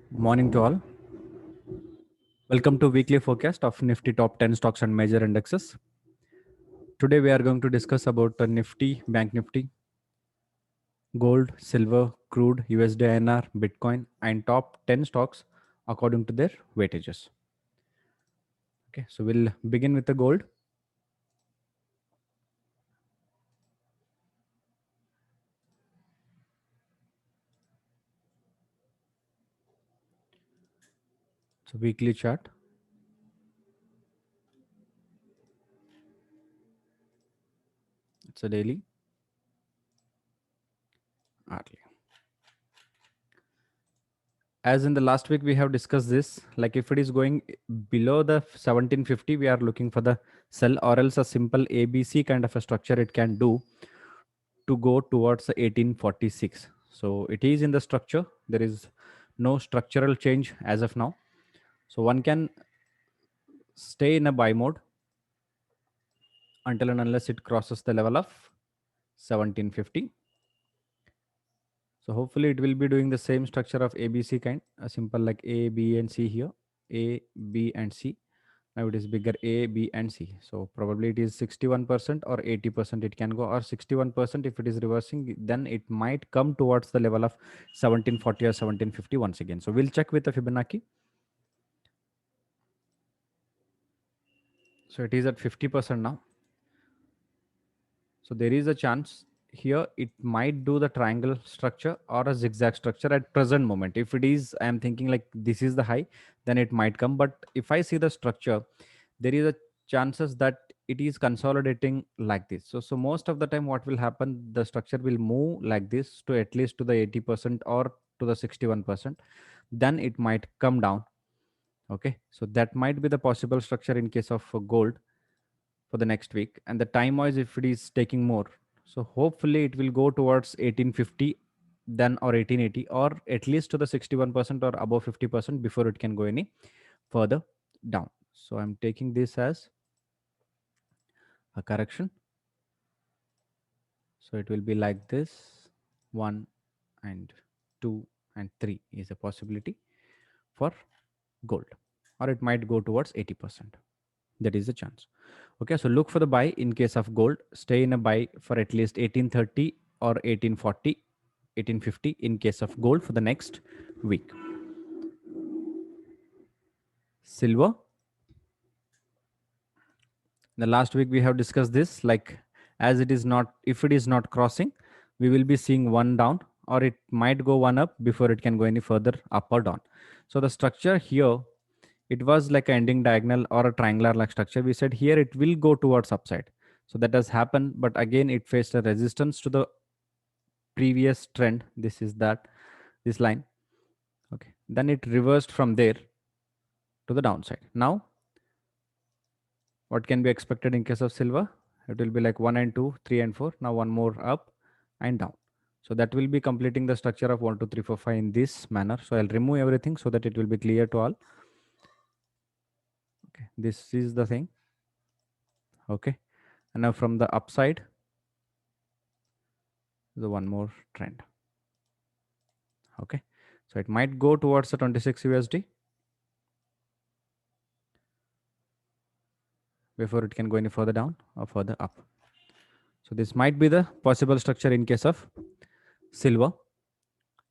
Morning to all. Welcome to weekly forecast of Nifty top 10 stocks and major indexes. Today we are going to discuss about Nifty, Bank Nifty, gold, silver, crude, USD INR, Bitcoin and top 10 stocks according to their weightages. Okay, so we'll begin with the gold. So weekly chart. It's a daily, hourly. As in the last week we have discussed this, like if it is going below the 1750, we are looking for the sell, or else a simple ABC kind of a structure it can do to go towards the 1846. So it is in the structure. There is no structural change as of now. So one can stay in a buy mode until and unless it crosses the level of 1750. So hopefully it will be doing the same structure of ABC kind, a simple like A, B, and C here. A, B, and C. Now it is bigger A, B, and C. So probably it is 61% or 80% it can go, or 61% if it is reversing, then it might come towards the level of 1740 or 1750 once again. So we'll check with the Fibonacci. So it is at 50% now. So there is a chance here it might do the triangle structure or a zigzag structure at present moment. If it is, I am thinking like this is the high, then it might come. But if I see the structure, there is a chances that it is consolidating like this. So most of the time what will happen, the structure will move like this to at least to the 80% or to the 61%. Then it might come down. Okay. So that might be the possible structure in case of gold for the next week. And the time wise, if it is taking more, so hopefully it will go towards 1850 then, or 1880, or at least to the 61% or above 50% before it can go any further down. So I'm taking this as a correction. So it will be like this. 1 and 2 and 3 is a possibility for gold, or it might go towards 80%. That is the chance. Okay, so look for the buy in case of gold. Stay in a buy for at least 1830 or 1840, 1850 in case of gold for the next week. Silver. The last week we have discussed this, like as it is not, if it is not crossing, we will be seeing one down, or it might go one up before it can go any further up or down. So the structure here, it was like an ending diagonal or a triangular like structure. We said here it will go towards upside. So that does happen, but again it faced a resistance to the previous trend. This is that, this line. Okay, then it reversed from there to the downside. Now what can be expected in case of silver? It will be like 1 and 2, 3 and 4. Now one more up and down. So that will be completing the structure of 1 2 3 4 5 in this manner. So I'll remove everything so that it will be clear to all. Okay, this is the thing. Okay, and now from the upside, the one more trend. Okay, so it might go towards the 26 USD before it can go any further down or further up. So this might be the possible structure in case of silver.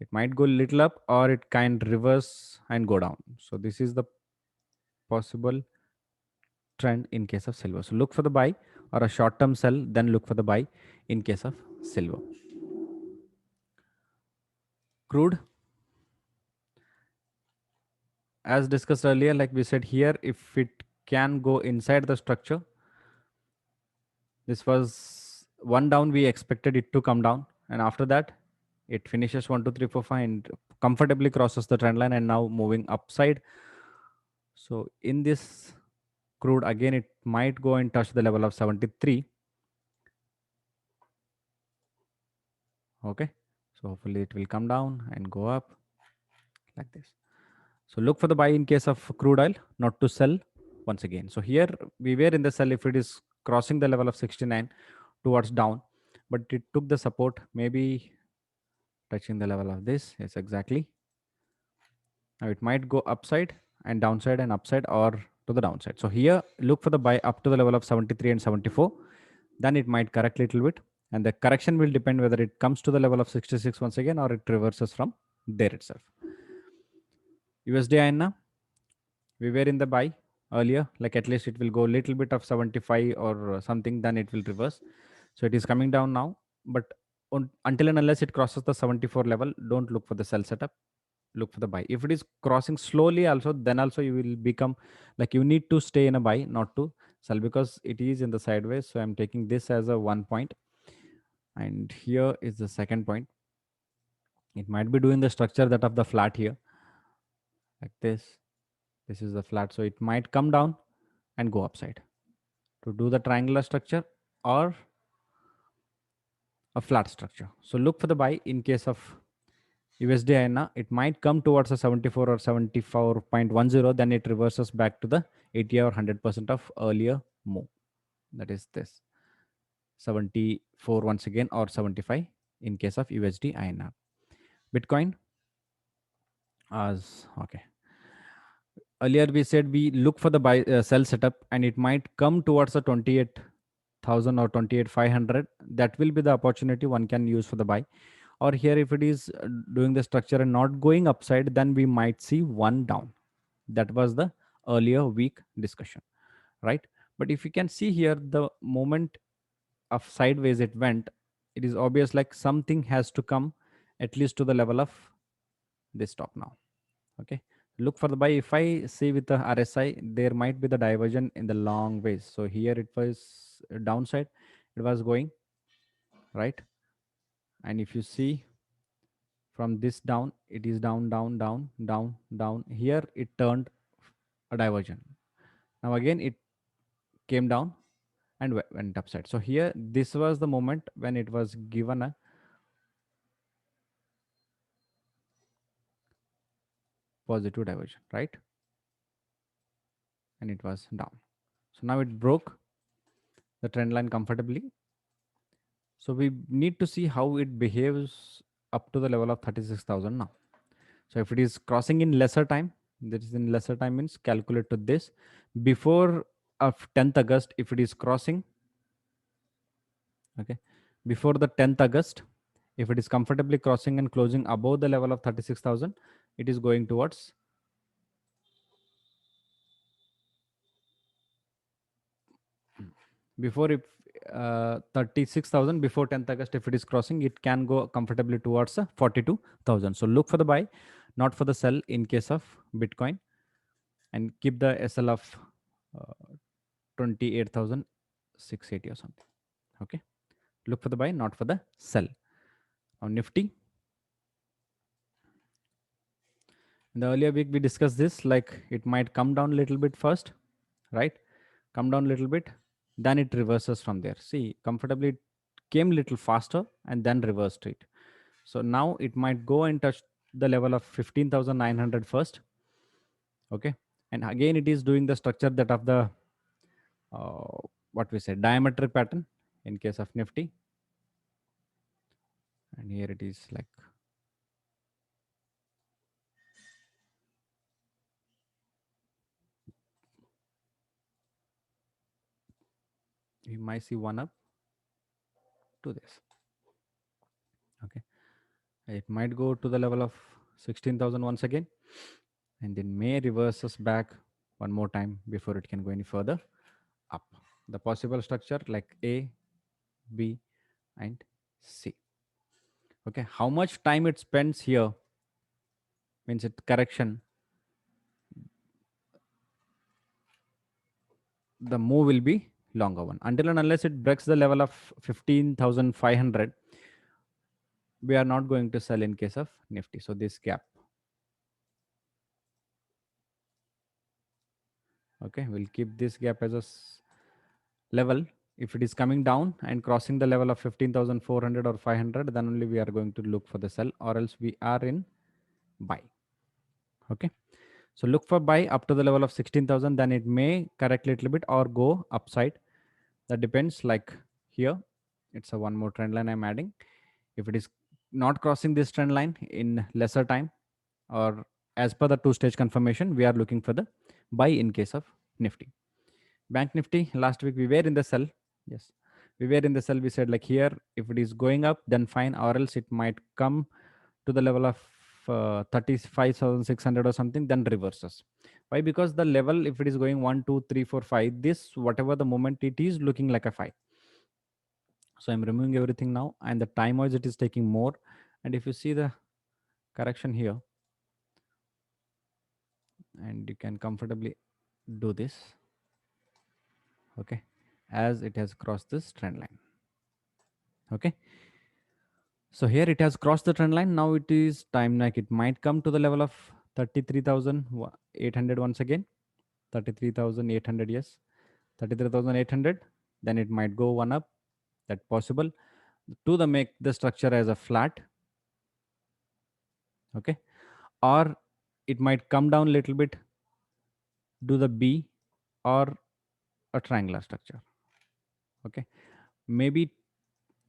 It might go little up, or it can reverse and go down. So this is the possible trend in case of silver. So look for the buy or a short term sell, then look for the buy in case of silver. Crude, as discussed earlier, like we said here, if it can go inside the structure, this was one down, we expected it to come down, and after that it finishes 1 2 3 4 5 and comfortably crosses the trend line and now moving upside. So in this crude, again it might go and touch the level of 73. Okay, so hopefully it will come down and go up like this. So look for the buy in case of crude oil, not to sell once again. So here we were in the sell if it is crossing the level of 69 towards down, but it took the support, maybe touching the level of this. Yes, exactly. Now it might go upside and downside and upside, or to the downside. So here look for the buy up to the level of 73 and 74. Then it might correct little bit, and the correction will depend whether it comes to the level of 66 once again or it reverses from there itself. USD INA, we were in the buy earlier, like at least it will go a little bit of 75 or something, then it will reverse. So it is coming down now, but until and unless it crosses the 74 level, don't look for the sell setup, look for the buy. If it is crossing slowly also, then also you will become like you need to stay in a buy, not to sell, because it is in the sideways. So I'm taking this as a 1 point, and here is the second point. It might be doing the structure that of the flat here, like this is the flat, so it might come down and go upside to do the triangular structure or a flat structure. So look for the buy in case of USD INR. It might come towards a 74 or 74.10, then it reverses back to the 80 or 100% of earlier move. That is this 74 once again, or 75 in case of USD INR. Bitcoin, as okay, earlier we said we look for the buy sell setup, and it might come towards a 28,000 or 28,500. That will be the opportunity one can use for the buy. Or here if it is doing the structure and not going upside, then we might see one down. That was the earlier week discussion, right? But if you can see here, the moment of sideways it went, it is obvious like something has to come at least to the level of this top now. Okay, look for the buy. If I see with the RSI, there might be the diversion in the long ways. So here it was downside, it was going right. And if you see from this down, it is down, down, down, down, down. Here it turned a diversion. Now again it came down and went upside. So here this was the moment when it was given a positive diversion, right? And it was down. So now it broke the trend line comfortably. So we need to see how it behaves up to the level of 36,000 now. So if it is crossing in lesser time, that is in lesser time means calculate to this before of 10th August. If it is crossing, okay, before the 10th August, if it is comfortably crossing and closing above the level of 36,000, it is going towards before if 36,000 before 10th August, if it is crossing, it can go comfortably towards 42,000. So look for the buy, not for the sell in case of Bitcoin, and keep the SL of 28,680 or something. Okay, look for the buy, not for the sell. Now Nifty, in the earlier week we discussed this, like it might come down a little bit first, right? Come down a little bit, then it reverses from there. See, comfortably it came little faster and then reversed it. So now it might go and touch the level of 15,900 first. Okay, and again it is doing the structure that of the uh, what we say diametric pattern in case of Nifty. And here it is like you might see one up to this. Okay, it might go to the level of 16,000 once again, and then may reverses back one more time before it can go any further up. The possible structure like A, B, and C. Okay, how much time it spends here means it correction. The move will be longer one until and unless it breaks the level of 15,500. We are not going to sell in case of Nifty. So this gap. Okay, we'll keep this gap as a level. If it is coming down and crossing the level of 15,400 or 500, then only we are going to look for the sell, or else we are in buy. Okay, so look for buy up to the level of 16,000, then it may correct a little bit or go upside. That depends. Like here, it's a one more trend line I'm adding. If it is not crossing this trend line in lesser time, or as per the two-stage confirmation, we are looking for the buy in case of Nifty. Bank Nifty, last week we were in the sell. Yes, we were in the sell. We said like here, if it is going up, then fine, or else it might come to the level of 35,600 or something, then reverses. Why? Because the level, if it is going 1, 2, 3, 4, 5, this whatever the moment it is looking like a 5. So I'm removing everything now, and the time wise it is taking more. And if you see the correction here, and you can comfortably do this, okay, as it has crossed this trend line. Okay, so here it has crossed the trend line. Now it is time, like it might come to the level of 33,800 once again. 33,800, yes, 33,800. Then it might go one up, that possible, to the make the structure as a flat. Okay, or it might come down a little bit, do the B, or a triangular structure. Okay, maybe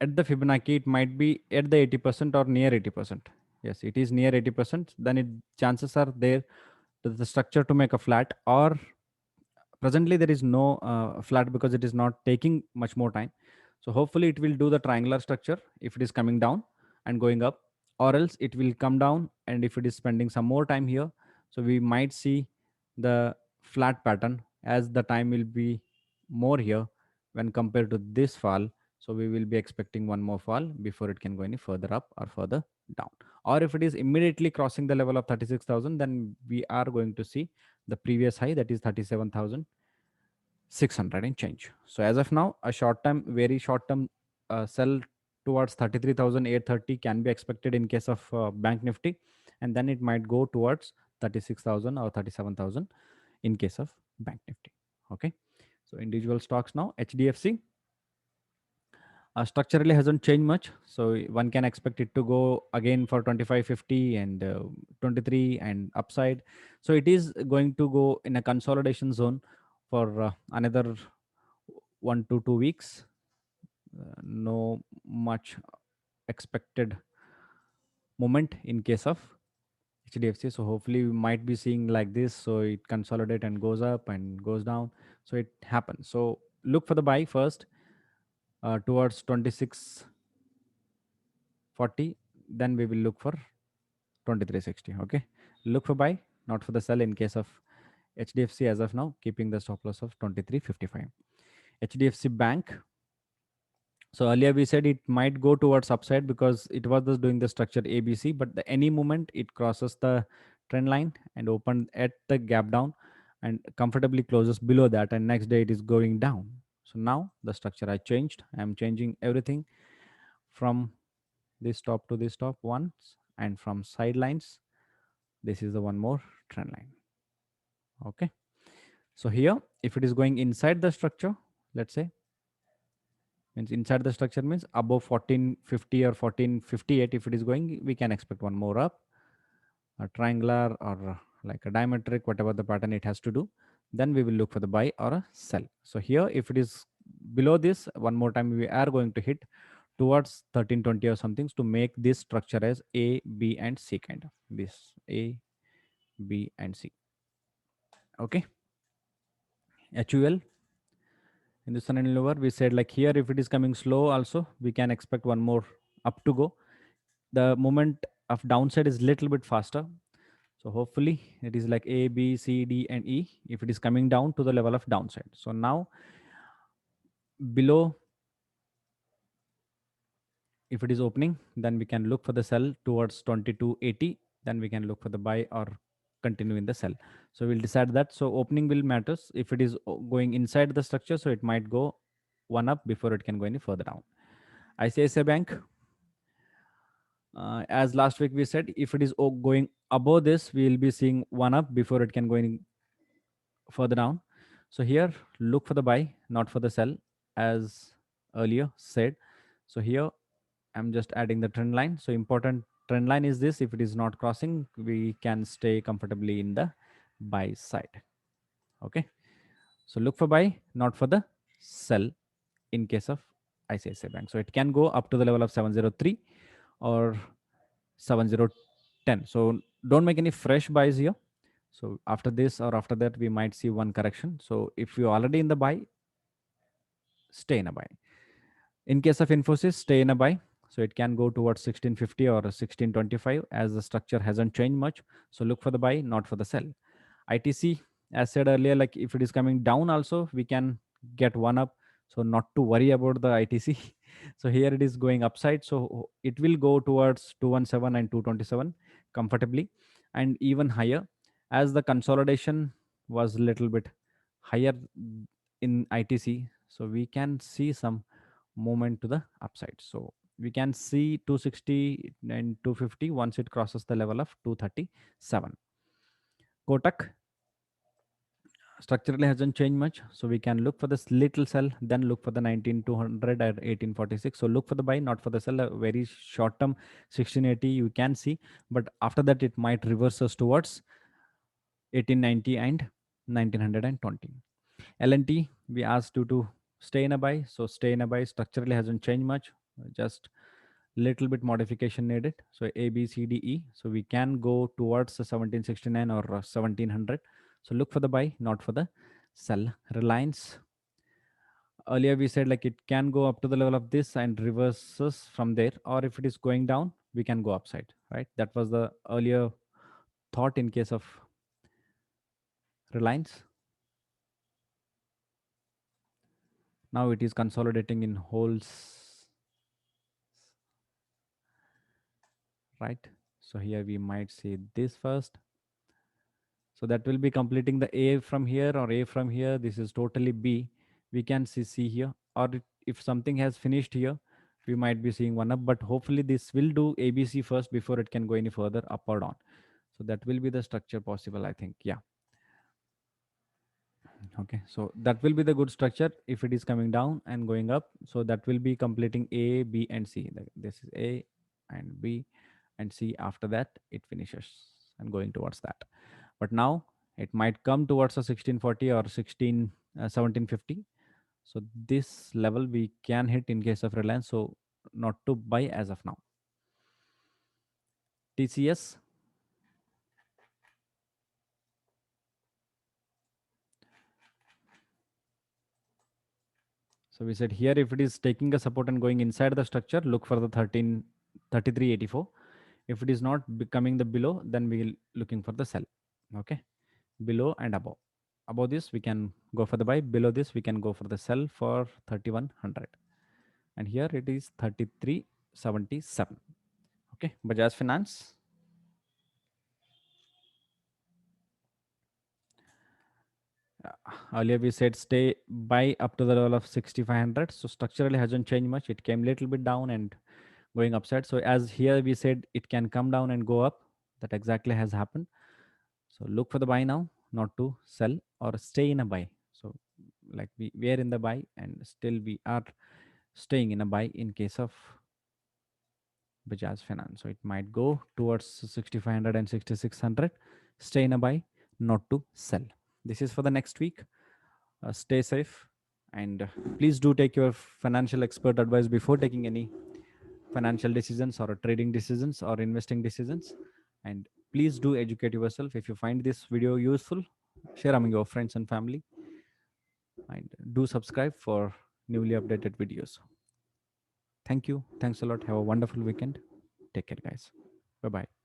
at the Fibonacci it might be at the 80% or near 80%. Yes, it is near 80%. Then it chances are there to the structure to make a flat, or presently there is no flat because it is not taking much more time. So hopefully it will do the triangular structure if it is coming down and going up, or else it will come down, and if it is spending some more time here, so we might see the flat pattern as the time will be more here when compared to this fall. So we will be expecting one more fall before it can go any further up or further down. Or if it is immediately crossing the level of 36,000, then we are going to see the previous high, that is 37,600 and change. So as of now, a short term, very short term sell towards 33,830 can be expected in case of Bank Nifty, and then it might go towards 36,000 or 37,000 in case of Bank Nifty. Okay, so individual stocks now. HDFC structurally hasn't changed much, so one can expect it to go again for 2550 and 23 and upside. So it is going to go in a consolidation zone for another 1 to 2 weeks. No much expected moment in case of HDFC. So hopefully we might be seeing like this, so it consolidate and goes up and goes down, so it happens. So look for the buy first towards 2640, then we will look for 2360. Okay, look for buy, not for the sell in case of HDFC as of now, keeping the stop loss of 2355. HDFC Bank, so earlier we said it might go towards upside because it was just doing the structure ABC, but the any moment it crosses the trend line and open at the gap down and comfortably closes below that, and next day it is going down. So now the structure I changed. I am changing everything from this top to this top once, and from sidelines this is the one more trend line. Okay, so here if it is going inside the structure, let's say, means inside the structure means above 1450 or 1458, if it is going, we can expect one more up, a triangular or like a diametric, whatever the pattern it has to do. Then we will look for the buy or a sell. So here if it is below this, one more time we are going to hit towards 1320 or something to make this structure as A, B and C, kind of this A, B and C. Okay, HUL, Hindustan Unilever, we said like here if it is coming slow also, we can expect one more up to go. The moment of downside is little bit faster, so hopefully it is like A, B, C, D and E if it is coming down to the level of downside. So now below, if it is opening, then we can look for the sell towards 2280, then we can look for the buy or continue in the sell. So we'll decide that. So opening will matters. If it is going inside the structure, so it might go one up before it can go any further down. ICICI Bank, as last week we said, if it is going above this, we will be seeing one up before it can go any further down. So here look for the buy, not for the sell, as earlier said. So here I'm just adding the trend line. So important trend line is this. If it is not crossing, we can stay comfortably in the buy side. Okay, so look for buy, not for the sell in case of ICICI Bank. So it can go up to the level of 703 or 7010. So don't make any fresh buys here. So after this or after that, we might see one correction. So if you're already in the buy, stay in a buy. In case of Infosys, stay in a buy. So it can go towards 1650 or 1625 as the structure hasn't changed much. So look for the buy, not for the sell. ITC, as said earlier, like if it is coming down also, we can get one up. So not to worry about the ITC. So here it is going upside. So it will go towards 217 and 227 comfortably and even higher as the consolidation was a little bit higher in ITC. So we can see some movement to the upside. So we can see 260 and 250 once it crosses the level of 237. Kotak structurally hasn't changed much, so we can look for this little sell, then look for the 19200 at 1846. So look for the buy, not for the sell. A very short term 1680 you can see, but after that it might reverse us towards 1890 and 1920. LNT, we asked you to stay in a buy, so stay in a buy. Structurally hasn't changed much, just little bit modification needed. So A, B, C, D, E. So we can go towards the 1769 or 1700. So look for the buy, not for the sell. Reliance, earlier we said like it can go up to the level of this and reverses from there, or if it is going down, we can go upside, right? That was the earlier thought in case of Reliance. Now it is consolidating in holes, right? So here we might see this first. So that will be completing the A from here or A from here. This is totally B. We can see C here. Or if something has finished here, we might be seeing one up. But hopefully this will do ABC first before it can go any further up or down. So that will be the structure possible, I think. Yeah. Okay. So that will be the good structure if it is coming down and going up. So that will be completing A, B, and C. This is A and B and C. After that, it finishes and going towards that. But now it might come towards a 1640 or 1750. So this level we can hit in case of Reliance. So not to buy as of now. TCS. So we said here if it is taking a support and going inside the structure, look for the 3384. If it is not becoming the below, then we will looking for the sell. Okay, below and above. Above this we can go for the buy. Below this we can go for the sell for 3100. And here it is 3377. Okay, Bajaj Finance. Earlier we said stay buy up to the level of 6500. So structurally hasn't changed much. It came a little bit down and going upside. So as here we said it can come down and go up. That exactly has happened. So look for the buy now, not to sell or stay in a buy. So like we are in the buy and still we are staying in a buy in case of Bajaj Finance. So it might go towards 6500 and 6600. Stay in a buy, not to sell. This is for the next week. Stay safe and please do take your financial expert advice before taking any financial decisions or trading decisions or investing decisions. And please do educate yourself. If you find this video useful, share among your friends and family and do subscribe for newly updated videos. Thank you. Thanks a lot. Have a wonderful weekend. Take care, guys. Bye bye.